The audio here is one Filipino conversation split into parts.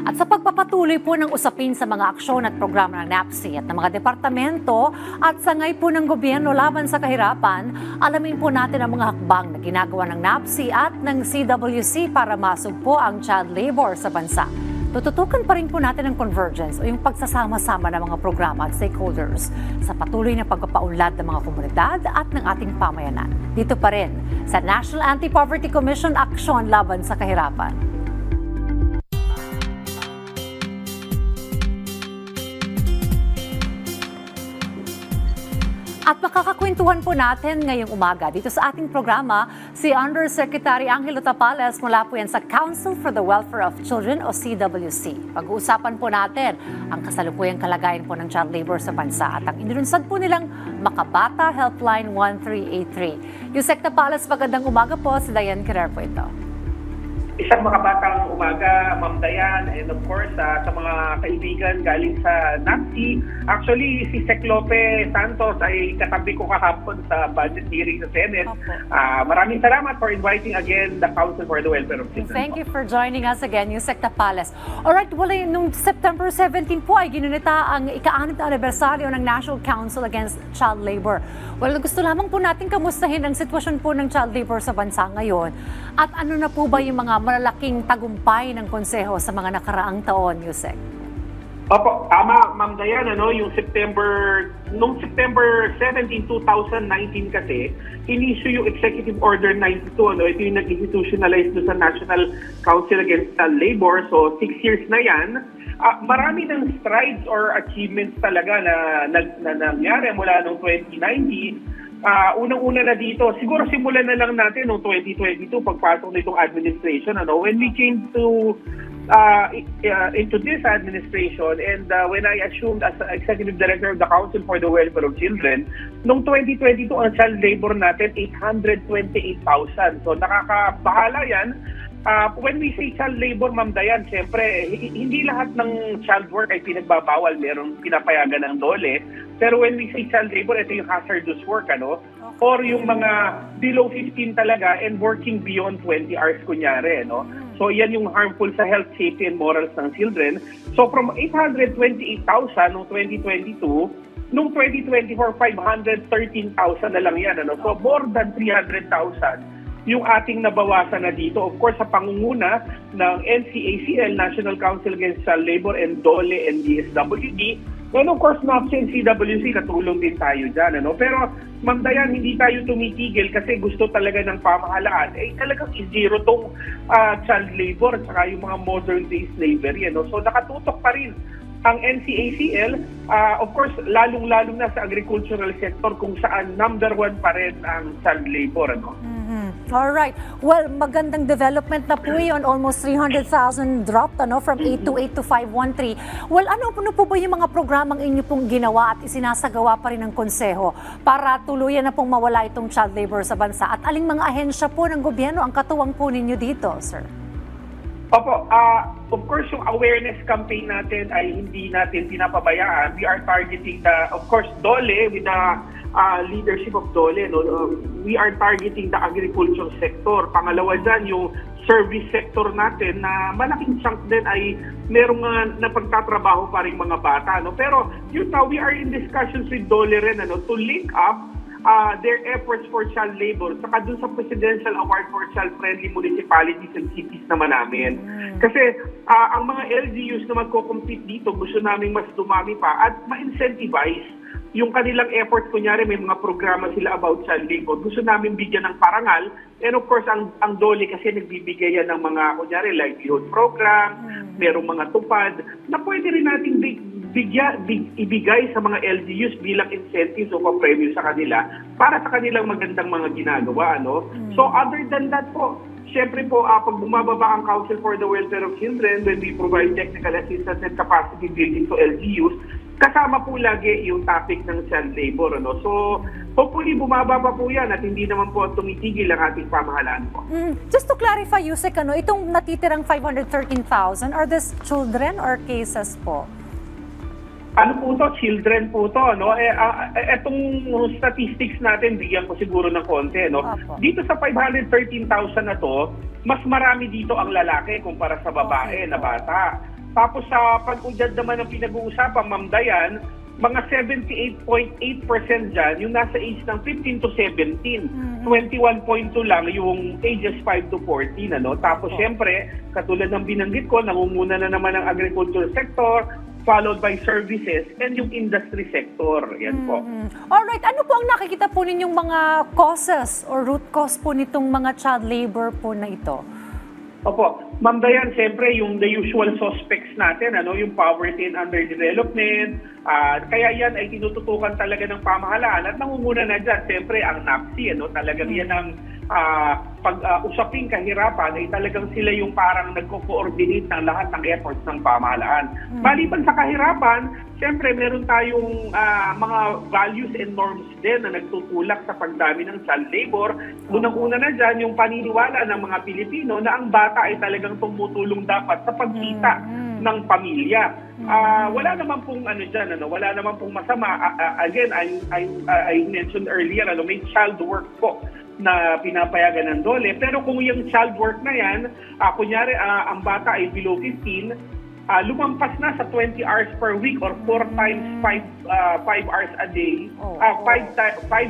At sa pagpapatuloy po ng usapin sa mga aksyon at programa ng NAPSI at ng mga departamento at sangay po ng gobyerno laban sa kahirapan, alamin po natin ang mga hakbang na ginagawa ng NAPSI at ng CWC para masugpo ang child labor sa bansa. Tututukan pa rin po natin ang convergence o yung pagsasama-sama ng mga programa at stakeholders sa patuloy na pagpapaunlad ng mga komunidad at ng ating pamayanan. Dito pa rin sa National Anti-Poverty Commission Aksyon Laban sa Kahirapan. At makakakwentuhan po natin ngayong umaga dito sa ating programa si Undersecretary Angelo Tapales mula po yan sa Council for the Welfare of Children o CWC. Pag-uusapan po natin ang kasalukuyang kalagayan po ng child labor sa bansa at ang inilunsad po nilang Makabata Helpline 1383. Yusek Tapales, magandang umaga po. Si Diane Carrer po ito. Isang makabatang umaga, Ma'am Dayan, and of course sa mga kaibigan galing sa NAPSI. Actually, si Sec Lope Santos ay katabi ko kahapon sa budget hearing sa Senate. Maraming salamat for inviting again the Council for the Welfare of Children. Thank you for joining us again, Yusek Tapales. Alright, nung September 17 po ay ginunita ang ika-6 na anibersaryo ng National Council Against Child Labor. Well, gusto lamang po natin kamustahin ang sitwasyon po ng child labor sa bansa ngayon. At ano na po ba yung mga malalaking tagumpay ng konseho sa mga nakaraang taon, Yusek? Opo, tama, Ma'am Dayan, yung noong September 17, 2019 kasi, in-issue yung Executive Order 92, ito yung nag-institutionalize sa National Council Against Child Labor, so 6 years na yan. Marami ng strides or achievements talaga na nangyari mula noong 2019. Unang-una na dito, siguro simulan na lang natin noong 2022 pagpasok nitong administration. When we came to into this administration and when I assumed as Executive Director of the Council for the Welfare of Children, noong 2022 ang child labor natin 828,000. So nakakabahala yan. When we say child labor, Ma'am Dayan, siyempre, hindi lahat ng child work ay pinagbabawal. Merong pinapayagan ng DOLE. Pero when we say child labor, ito yung hazardous work, or yung mga below 15 talaga and working beyond 20 hours, kunyari, So, yan yung harmful sa health, safety, and morals ng children. So, from 828,000 noong 2022, noong 2024, 513,000 na lang yan, So, more than 300,000 yung ating nabawasan na dito. Of course, sa pangunguna ng NCACL, National Council Against Child Labor, and DOLE and DSWD. And of course, NAPSI and CWC, katulong din tayo dyan. Pero, Ma'am Dayan, hindi tayo tumitigil kasi gusto talaga ng pamahalaan. Talagang zero tong child labor at saka yung mga modern day slavery. So, nakatutok pa rin ang NCACL, of course, lalong-lalong na sa agricultural sector kung saan number 1 pa rin ang child labor. Alright. Well, magandang development na po yun. Almost 300,000 dropped from 828 to 513. Well, ano po ba yung mga programang inyo pong ginawa at isinasagawa pa rin ng konseho para tuluyan na pong mawala itong child labor sa bansa? At aling mga ahensya po ng gobyerno ang katuwang po ninyo dito, sir? Opo, of course, yung awareness campaign natin ay hindi natin pinapabayaan. We are targeting of course, DOLE with the leadership of DOLE. We are targeting the agriculture sector. Pangalawa dyan, yung service sector natin na malaking chunk din ay merong napagtatrabaho pa rin mga bata. Pero yun na, we are in discussions with DOLE rin to link up their efforts for child labor saka dun sa Presidential Award for Child-Friendly Municipalities and Cities naman namin. Kasi ang mga LGUs na magko-compete dito, gusto namin mas dumami pa at ma-incentivize yung kanilang efforts. Kunyari may mga programa sila about child labor. Gusto namin bigyan ng parangal. And of course, ang DOLE kasi nagbibigay yan ng mga, kunyari, livelihood program, merong mga tupad, na pwede rin natin ibigay sa mga LGUs bilang incentives o pa-premyo sa kanila para sa kanilang magandang mga ginagawa. So other than that po, syempre po, pag bumababa ang Council for the Welfare of Children, when we provide technical assistance and capacity building to LGUs, kasama po lagi yung topic ng child labor. So hopefully bumaba pa po yan at hindi naman po tumitigil ang ating pamahalaan po. Just to clarify, Yusek, itong natitirang 513,000, are these children or cases po? Ano po to? Children po to. Etong statistics natin, bigyan ko siguro ng konti. Dito sa 513,000 na to, mas marami dito ang lalaki kumpara sa babae na bata. Tapos sa pag-udyad naman ang pinag-uusapan, Ma'am Dayan, mga 78.8% dyan, yung nasa age ng 15 to 17. 21.2 lang yung ages 5 to 14. Tapos syempre, katulad ng binanggit ko, nangunguna na naman ang agriculture sector, followed by services and yung industry sector. Yan po. Alright, ano po ang nakikita po ninyong mga causes or root cause po nitong mga child labor po na ito? Opo. Ma'am Dayan, siyempre yung the usual suspects natin, yung poverty and underdevelopment, kaya yan ay tinututukan talaga ng pamahalaan at nangunguna na dyan, siyempre ang NAPSI, talagang yan ang pag-usaping kahirapan ay talagang sila yung parang nagko-coordinate ng lahat ng efforts ng pamahalaan. Maliban sa kahirapan, siyempre meron tayong mga values and norms din na nagtutulak sa pagdami ng child labor. Unang-una na dyan yung paniniwala ng mga Pilipino na ang bata ay talagang tumutulong dapat sa pagkita ng pamilya. Wala naman pong wala naman pong masama. Again, I mentioned earlier, may child work po na pinapayagan ng DOLE. Pero kung yung child work na yan, kunyari ang bata ay below 15, lumampas na sa 20 hours per week or 4 times 5 hours a day, 5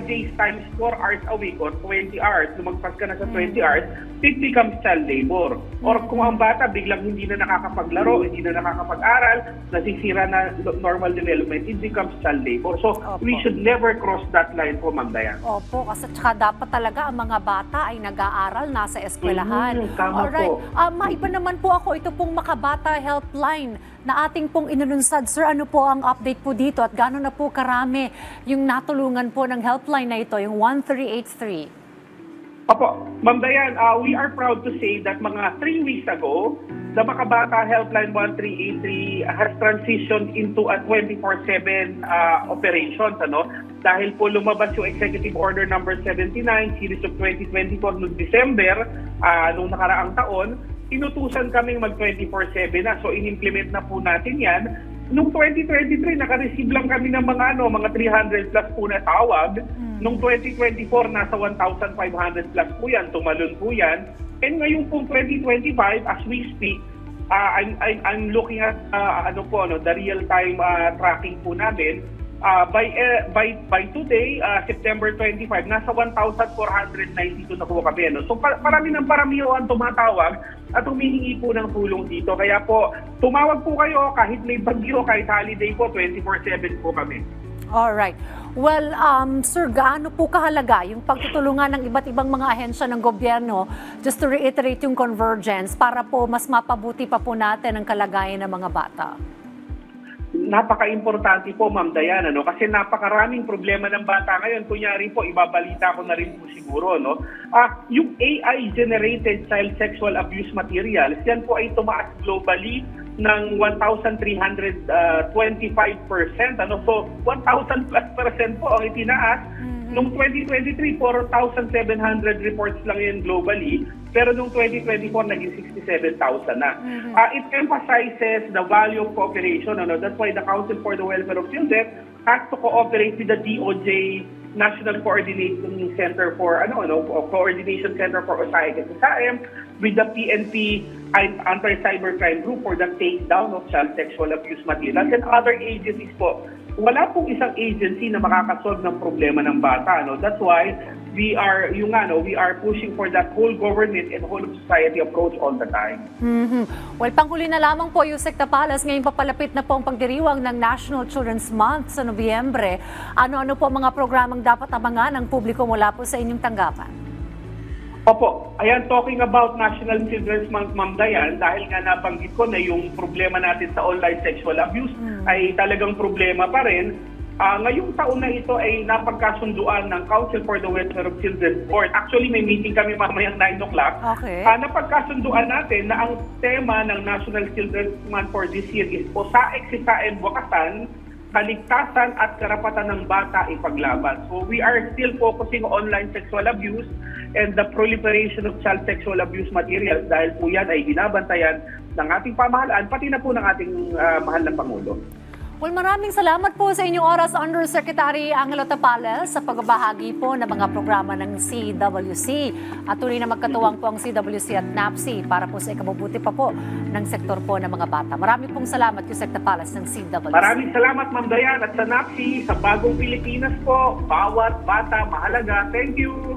days times 4 hours a week or 20 hours, lumagpas ka na sa 20 hours, it becomes child labor. Or kung ang bata biglang hindi na nakakapaglaro, hindi na nakakapag-aral, nasisira na normal development, it becomes child labor. So, we should never cross that line po, Ma'am Dayan. Opo, kasi tsaka dapat talaga ang mga bata ay nag-aaral, nasa eskwelahan. Tama po. Maiba naman po ako, ito pong Makabata Helpline na ating pong inununsad. Sir, ano po ang update po dito at gaano na po karami yung natulungan po ng helpline na ito, yung 1383? Opo, Ma'am Dayan, we are proud to say that mga 3 weeks ago, the Makabata Helpline 1383 has transitioned into a 24/7 operations. Dahil po lumabas yung Executive Order number 79, Series of 2024 noong December, noong nakaraang taon, inutusan kaming mag 24/7 na. So, in-implement na po natin yan. Noong 2023, naka-receive lang kami ng mga 300 plus po na tawag. Noong 2024, nasa 1,500 plus po yan, tumalon po yan. And ngayon pong 2025, as we speak, I'm looking at the real-time tracking po namin. By today, September 25, nasa 1,492 na po kami. So parami ang tumatawag at humihingi po ng tulong dito. Kaya po, tumawag po kayo kahit may bagyo, kahit holiday po, 24/7 po kami. Alright. Well, Sir, gaano po kahalaga yung pagtutulungan ng iba't ibang mga ahensya ng gobyerno, just to reiterate yung convergence, para po mas mapabuti pa po natin ang kalagayan ng mga bata? Napaka-importante po, Ma'am Dayan, kasi napakaraming problema ng bata ngayon. Kunyari po, ibabalita ko na rin po siguro, yung AI-generated child sexual abuse materials, yan po ay tumaas globally ng 1,325%. So, 1,000 plus % po ang itinaas. Noong 2023, 4,700 reports lang yan globally. Pero noong 2024, naging 67,000 na. It emphasizes the value of cooperation. That's why the Council for the Welfare of Children has to cooperate with the DOJ National Coordinating Center for Coordination Center for Society and SAM, with the PNP Anti-Cybercrime Group for the takedown of child sexual abuse materials and other agencies po. Wala pong isang agency na makakasolve ng problema ng bata. That's why we are pushing for that whole government and whole society approach all the time. Well, panghuli na lamang po, Yusek Tapalas, ngayon papalapit na po ang pagdiriwang ng National Children's Month sa Nobyembre. Ano-ano po mga programang dapat abangan ng publiko mula po sa inyong tanggapan? Opo, ayan, talking about National Children's Month, Ma'am Dayan, dahil nga nabanggit ko na yung problema natin sa online sexual abuse ay talagang problema pa rin. Ngayong taon na ito ay napagkasunduan ng Council for the Welfare of Children Board. Actually, may meeting kami mamayang 9 o'clock. Okay. Napagkasunduan natin na ang tema ng National Children's Month for this year is Posaek, Sisain, Wakasan, kaligtasan at karapatan ng bata ipaglaban. So we are still focusing on online sexual abuse and the proliferation of child sexual abuse materials dahil po yan ay binabantayan ng ating pamahalaan, pati na po ng ating mahal na Pangulo. Well, maraming salamat po sa inyong oras, Undersecretary Angelo Tapales, sa pagbabahagi po ng mga programa ng CWC. At tuloy na magkatuwang po ang CWC at NAPSI para po sa ikabubuti pa po ng sektor po ng mga bata. Maraming pong salamat, Yusek Tapales ng CWC. Maraming salamat, Ma'am Dayan, at sa NAPSI, sa Bagong Pilipinas po, bawat bata mahalaga. Thank you!